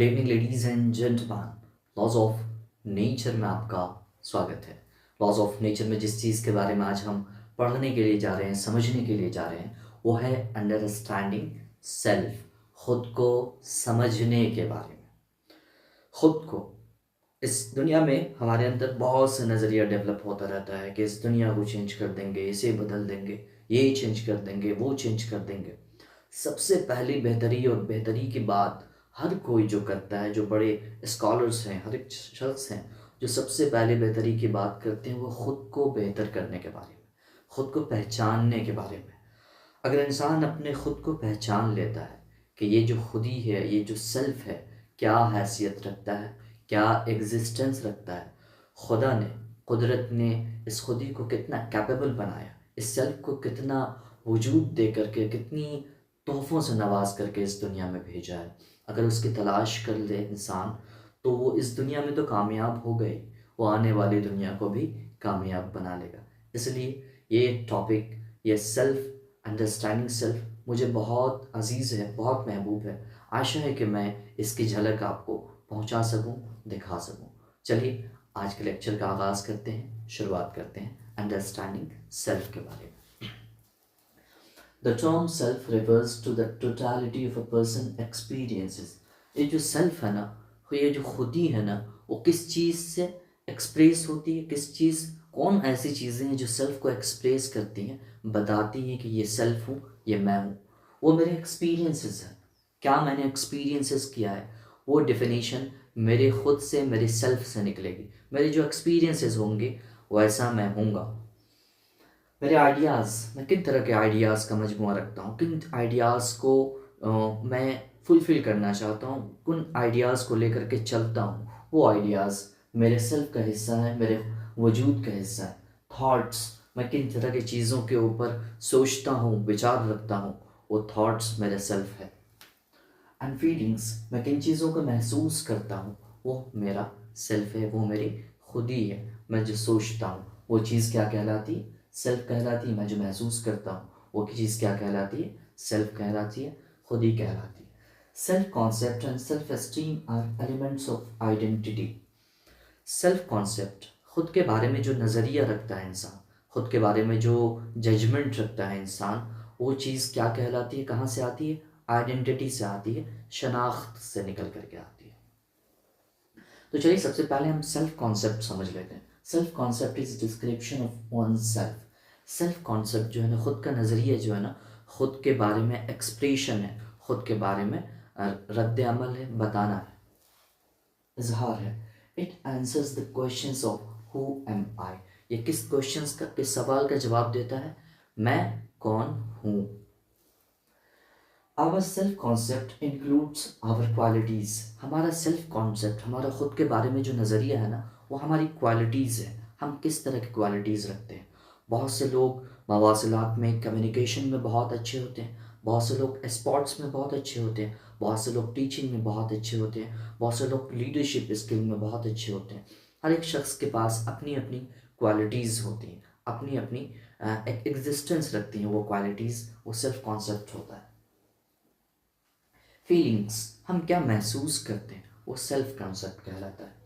Good evening ladies and gentleman. Laws of nature में आपका स्वागत है। लॉज ऑफ नेचर में जिस चीज़ के बारे में आज हम पढ़ने के लिए जा रहे हैं, समझने के लिए जा रहे हैं, वो है अंडरस्टैंडिंग सेल्फ। खुद को समझने के बारे में। खुद को इस दुनिया में हमारे अंदर बहुत से नज़रिया डेवलप होता रहता है कि इस दुनिया को चेंज कर देंगे, इसे बदल देंगे, ये चेंज कर देंगे, वो चेंज कर देंगे। सबसे पहली बेहतरी और बेहतरी की बात हर कोई जो करता है, जो बड़े स्कॉलर्स हैं, हर एक शख्स हैं, जो सबसे पहले बेहतरी की बात करते हैं, वो ख़ुद को बेहतर करने के बारे में, ख़ुद को पहचानने के बारे में। अगर इंसान अपने ख़ुद को पहचान लेता है कि ये जो खुदी है, ये जो सेल्फ है, क्या हैसियत रखता है, क्या एग्जिस्टेंस रखता है, खुदा ने, कुदरत ने इस खुदी को कितना कैपेबल बनाया, इस सेल्फ को कितना वजूद दे करके, कितनी तोहफ़ों से नवाज करके इस दुनिया में भेजा है। अगर उसकी तलाश कर ले इंसान, तो वो इस दुनिया में तो कामयाब हो गए, वो आने वाली दुनिया को भी कामयाब बना लेगा। इसलिए ये टॉपिक, ये सेल्फ, अंडरस्टैंडिंग सेल्फ मुझे बहुत अजीज़ है, बहुत महबूब है। आशा है कि मैं इसकी झलक आपको पहुंचा सकूं, दिखा सकूं। चलिए आज के लेक्चर का आगाज़ करते हैं, शुरुआत करते हैं अंडरस्टैंडिंग सेल्फ के बारे में। The term self refers to the totality of a person experiences। ये जो सेल्फ है ना, ये जो खुदी है ना, वो किस चीज़ से एक्सप्रेस होती है, किस चीज़, कौन ऐसी चीज़ें हैं जो सेल्फ को एक्सप्रेस करती हैं, बताती हैं कि ये सेल्फ हूँ, ये मैं हूँ। वो मेरे एक्सपीरियंसेस हैं, क्या मैंने एक्सपीरियंसेस किया है, वो डेफिनेशन मेरे खुद से, मेरे सेल्फ से निकलेगी। मेरे जो एक्सपीरियंसेस होंगे वैसा मैं हूँगा। मेरे आइडियाज़, मैं किन तरह के आइडियाज़ का मजमूआ रखता हूँ, किन आइडियाज़ को मैं फुलफ़िल करना चाहता हूँ, किन आइडियाज़ को लेकर के चलता हूँ, वो आइडियाज़ मेरे सेल्फ का हिस्सा है, मेरे वजूद का हिस्सा है। थॉट्स, मैं किन तरह की चीज़ों के ऊपर सोचता हूँ, विचार रखता हूँ, वो थॉट्स मेरे सेल्फ है। एंड फीलिंग्स, मैं किन चीज़ों को महसूस करता हूँ, वो मेरा सेल्फ है, वो मेरी खुदी है। मैं जो सोचता हूँ वो चीज़ क्या कहलाती है, सेल्फ कहलाती है। मैं जो महसूस करता हूँ वो चीज़ क्या कहलाती है, सेल्फ कहलाती है, खुदी कहलाती है। Self concept and self esteem are elements of identity. Self concept, खुद के बारे में जो नज़रिया रखता है इंसान, खुद के बारे में जो जजमेंट रखता है इंसान, वो चीज़ क्या कहलाती है, कहाँ से आती है, आइडेंटिटी से आती है, शनाख्त से निकल करके आती है। तो चलिए सबसे पहले हम सेल्फ कॉन्सेप्ट समझ लेते हैं। Self concept is description of one self. Self concept जो है ना, खुद का नज़रिया जो है ना, खुद के बारे में एक्सप्रेशन है, खुद के बारे में रद्द अमल है, बताना है, इजहार है। It answers the questions of who am I. ये किस क्वेश्चंस का, किस सवाल का जवाब देता है, मैं कौन हूँ। Our self concept includes our qualities. हमारा सेल्फ कॉन्सेप्ट, हमारा खुद के बारे में जो नज़रिया है ना, वो हमारी क्वालिटीज़ है। हम किस तरह की क्वालिटीज़ रखते हैं। बहुत से लोग मवासिलात में, कम्युनिकेशन में बहुत अच्छे होते हैं, बहुत से लोग स्पोर्ट्स में बहुत अच्छे होते हैं, बहुत से लोग टीचिंग में बहुत अच्छे होते हैं, बहुत से लोग लीडरशिप स्किल में बहुत अच्छे होते हैं। हर एक शख्स के पास अपनी अपनी क्वालिटीज़ होती हैं, अपनी अपनी एक एग्जिस्टेंस रखती हैं वो क्वालिटीज़, वो सेल्फ कॉन्सेप्ट होता है। फीलिंग्स, हम क्या महसूस करते हैं, वो सेल्फ कॉन्सेप्ट कहलाता है।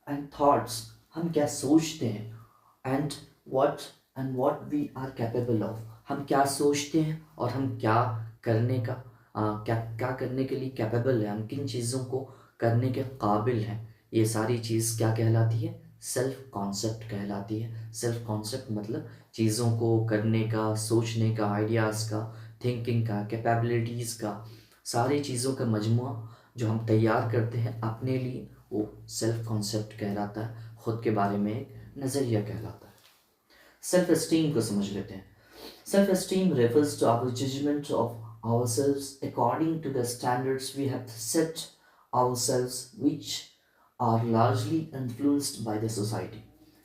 एंड थॉट्स, हम क्या सोचते हैं। And what we are capable of, हम क्या सोचते हैं और हम क्या करने का क्या करने के लिए कैपेबल है, हम किन चीज़ों को करने के काबिल हैं, ये सारी चीज़ क्या कहलाती है, सेल्फ कॉन्सेप्ट कहलाती है। सेल्फ कॉन्सेप्ट मतलब चीज़ों को करने का, सोचने का, आइडियाज़ का, थिंकिंग का, कैपेबिलिटीज़ का, सारी चीज़ों का मजमुआ जो हम तैयार करते हैं अपने लिए, वो सेल्फ कॉन्सेप्ट कहलाता है, ख़ुद के बारे में एक नज़रिया कहलाता है। सेल्फ एस्टीम को समझ लेते हैं। Self esteem refers to our judgement of ourselves according to the standards we have set ourselves, which are largely influenced by the society।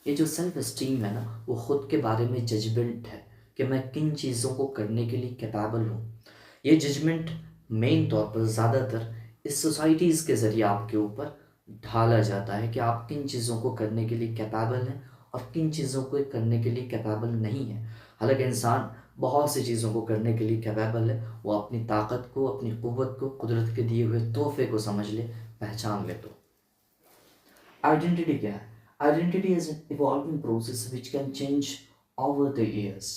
ये जो सेल्फ एस्टीम है ना, वो ख़ुद के बारे में जजमेंट है कि मैं किन चीज़ों को करने के लिए कैपेबल हूँ। ये जजमेंट मेन तौर पर ज़्यादातर इस सोसाइटीज़ के ज़रिए आपके ऊपर ढाला जाता है कि आप किन चीज़ों को करने के लिए कैपेबल हैं और किन चीज़ों को करने के लिए कैपेबल नहीं है। हालांकि इंसान बहुत सी चीज़ों को करने के लिए कैपेबल है, वो अपनी ताकत को, अपनी क़ुव्वत को, कुदरत के दिए हुए तोहफ़े को समझ ले, पहचान ले। तो आइडेंटिटी क्या है? Identity is an evolving process which can change over the years.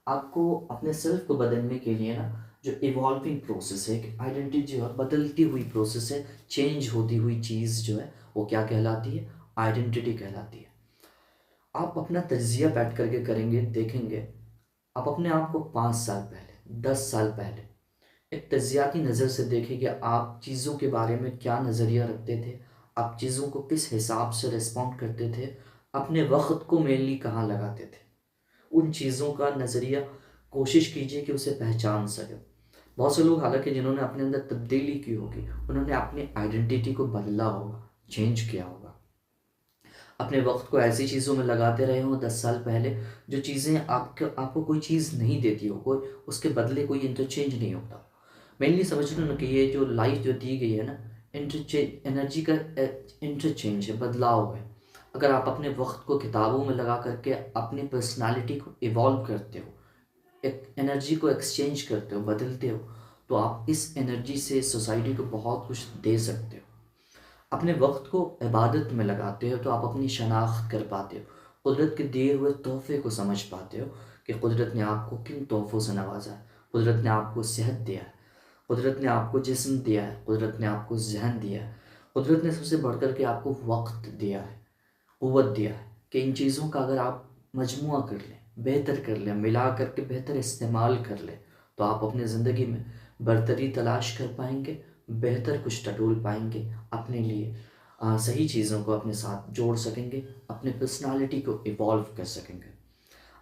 आपको अपने सेल्फ को बदलने के लिए ना, जो इवॉल्विंग प्रोसेस है, कि आइडेंटिटी जो है बदलती हुई प्रोसेस है, चेंज होती हुई चीज़ जो है वो क्या कहलाती है? आइडेंटिटी कहलाती है। आप अपना तजिया बैठ करके करेंगे, देखेंगे, आप अपने आप को 5 साल पहले, 10 साल पहले एक तजियाती नज़र से देखें कि आप चीज़ों के बारे में क्या नज़रिया रखते थे, आप चीज़ों को किस हिसाब से रिस्पॉन्ड करते थे, अपने वक्त को मेनली कहाँ लगाते थे। उन चीज़ों का नज़रिया कोशिश कीजिए कि उसे पहचान सकें। बहुत से लोग हालांकि जिन्होंने अपने अंदर तब्दीली की होगी, उन्होंने अपनी आइडेंटिटी को बदला होगा, चेंज किया होगा, अपने वक्त को ऐसी चीज़ों में लगाते रहे हों 10 साल पहले, जो चीज़ें आपको कोई चीज़ नहीं देती हो, कोई उसके बदले कोई इंटरचेंज नहीं होता। मेनली समझ लो ना कि ये जो लाइफ जो दी गई है ना, एनर्जी का इंटरचेंज है, बदलाव है। अगर आप अपने वक्त को किताबों में लगा करके अपनी पर्सनालिटी को इवॉल्व करते हो, एक एनर्जी को एक्सचेंज करते हो, बदलते हो, तो आप इस एनर्जी से सोसाइटी को बहुत कुछ दे सकते हो। अपने वक्त को इबादत में लगाते हो तो आप अपनी शनाख्त कर पाते हो, कुदरत के दिए हुए तोहफे को समझ पाते हो कि कुदरत ने आपको किन तोहफ़ों से नवाजा है। कुदरत ने आपको सेहत दिया है, कुदरत ने आपको जिस्म दिया है, कुदरत ने आपको जहन दिया है, कुदरत ने सबसे बढ़ कर के आपको वक्त दिया है, क़ुव्वत दिया है, कि इन चीज़ों का अगर आप मजमुआ कर लें, बेहतर कर लें, मिला करके बेहतर इस्तेमाल कर लें, तो आप अपनी ज़िंदगी में बरतरी तलाश कर पाएंगे, बेहतर कुछ टटोल पाएंगे, अपने लिए सही चीज़ों को अपने साथ जोड़ सकेंगे, अपने पर्सनालिटी को इवॉल्व कर सकेंगे।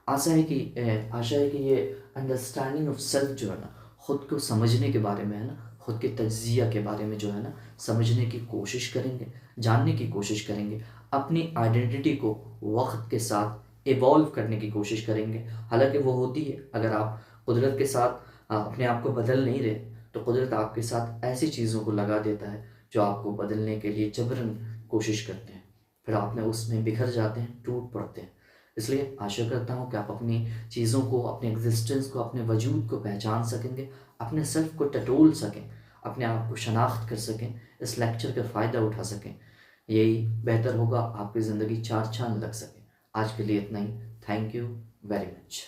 आशा है कि ये अंडरस्टैंडिंग ऑफ सेल्फ जो है ना, ख़ुद को समझने के बारे में है ना, ख़ुद के तज्ज़िया के बारे में जो है ना, समझने की कोशिश करेंगे, जानने की कोशिश करेंगे, अपनी आइडेंटिटी को वक्त के साथ इवॉल्व करने की कोशिश करेंगे। हालांकि वो होती है, अगर आप कुदरत के साथ अपने आप को बदल नहीं रहे, तो कुदरत आपके साथ ऐसी चीज़ों को लगा देता है जो आपको बदलने के लिए जबरन कोशिश करते हैं, फिर आप में उसमें बिखर जाते हैं, टूट पड़ते हैं। इसलिए आशा करता हूँ कि आप अपनी चीज़ों को, अपने एग्जिस्टेंस को, अपने वजूद को पहचान सकेंगे, अपने सेल्फ को टटोल सकें, अपने आप को शनाख्त कर सकें, इस लेक्चर का फ़ायदा उठा सकें। यही बेहतर होगा, आपकी ज़िंदगी चार चाँद लग सके। आज के लिए इतना ही। Thank you very much.